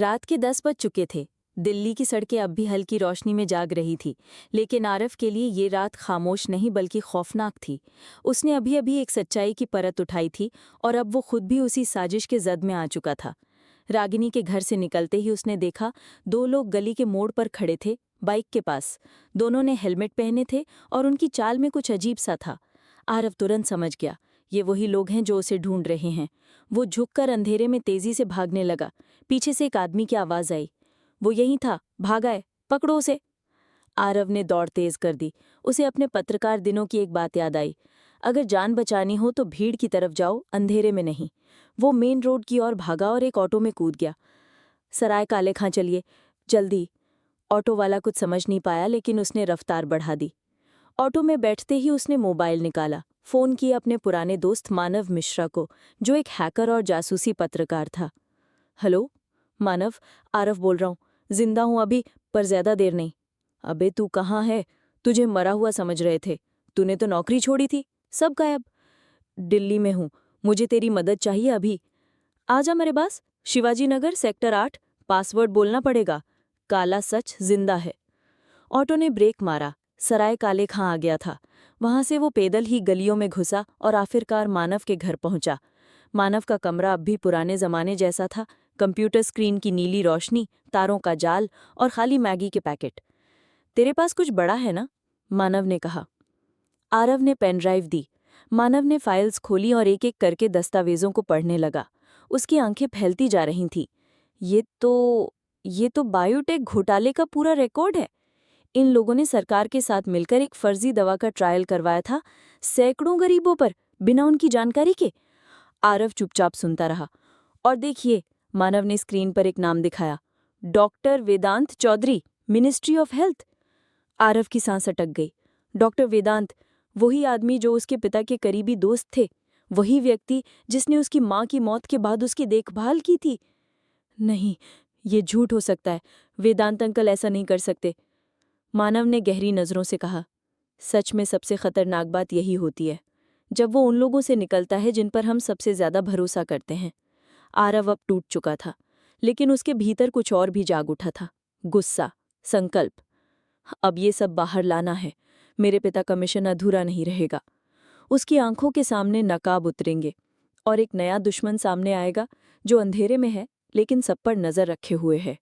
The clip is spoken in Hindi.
रात के 10 बज चुके थे। दिल्ली की सड़कें अब भी हल्की रोशनी में जाग रही थी, लेकिन आरव के लिए ये रात खामोश नहीं बल्कि खौफनाक थी। उसने अभी अभी एक सच्चाई की परत उठाई थी और अब वो खुद भी उसी साजिश के जद में आ चुका था। रागिनी के घर से निकलते ही उसने देखा, दो लोग गली के मोड़ पर खड़े थे, बाइक के पास। दोनों ने हेलमेट पहने थे और उनकी चाल में कुछ अजीब सा था। आरव तुरंत समझ गया, ये वही लोग हैं जो उसे ढूंढ रहे हैं। वो झुककर अंधेरे में तेजी से भागने लगा। पीछे से एक आदमी की आवाज आई, वो यहीं था, भागा है, पकड़ो उसे। आरव ने दौड़ तेज कर दी। उसे अपने पत्रकार दिनों की एक बात याद आई, अगर जान बचानी हो तो भीड़ की तरफ जाओ, अंधेरे में नहीं। वो मेन रोड की ओर भागा और एक ऑटो में कूद गया। सराय काले खां चलिए, जल्दी। ऑटो वाला कुछ समझ नहीं पाया, लेकिन उसने रफ्तार बढ़ा दी। ऑटो में बैठते ही उसने मोबाइल निकाला, फोन किया अपने पुराने दोस्त मानव मिश्रा को, जो एक हैकर और जासूसी पत्रकार था। हेलो मानव, आरव बोल रहा हूँ। जिंदा हूं अभी, पर ज्यादा देर नहीं। अबे तू कहाँ है? तुझे मरा हुआ समझ रहे थे। तूने तो नौकरी छोड़ी थी, सब गायब। दिल्ली में हूँ, मुझे तेरी मदद चाहिए अभी। आजा मेरे पास, शिवाजी नगर सेक्टर 8। पासवर्ड बोलना पड़ेगा। काला सच जिंदा है। ऑटो ने ब्रेक मारा। सराय काले खां आ गया था। वहां से वो पैदल ही गलियों में घुसा और आखिरकार मानव के घर पहुंचा। मानव का कमरा अब भी पुराने जमाने जैसा था। कंप्यूटर स्क्रीन की नीली रोशनी, तारों का जाल और खाली मैगी के पैकेट। तेरे पास कुछ बड़ा है ना? मानव ने कहा। आरव ने पेन ड्राइव दी। मानव ने फाइल्स खोली और एक एक करके दस्तावेजों को पढ़ने लगा। उसकी आंखें फैलती जा रही थीं। ये तो बायोटेक घोटाले का पूरा रिकॉर्ड है। इन लोगों ने सरकार के साथ मिलकर एक फर्जी दवा का ट्रायल करवाया था, सैकड़ों गरीबों पर, बिना उनकी जानकारी के। आरव चुपचाप सुनता रहा। और देखिए, मानव ने स्क्रीन पर एक नाम दिखाया, doctor Vedant Chaudhary, ministry of health. Aarav की सांस अटक गई। डॉक्टर वेदांत, वही आदमी जो उसके पिता के करीबी दोस्त थे, वही व्यक्ति जिसने उसकी मां की मौत के बाद उसकी देखभाल की थी। नहीं, ये झूठ हो सकता है। वेदांत अंकल ऐसा नहीं कर सकते। मानव ने गहरी नजरों से कहा, सच में सबसे खतरनाक बात यही होती है, जब वो उन लोगों से निकलता है जिन पर हम सबसे ज्यादा भरोसा करते हैं। आरव अब टूट चुका था, लेकिन उसके भीतर कुछ और भी जाग उठा था, गुस्सा, संकल्प। अब ये सब बाहर लाना है, मेरे पिता का मिशन अधूरा नहीं रहेगा। उसकी आंखों के सामने नकाब उतरेंगे और एक नया दुश्मन सामने आएगा, जो अंधेरे में है लेकिन सब पर नजर रखे हुए है।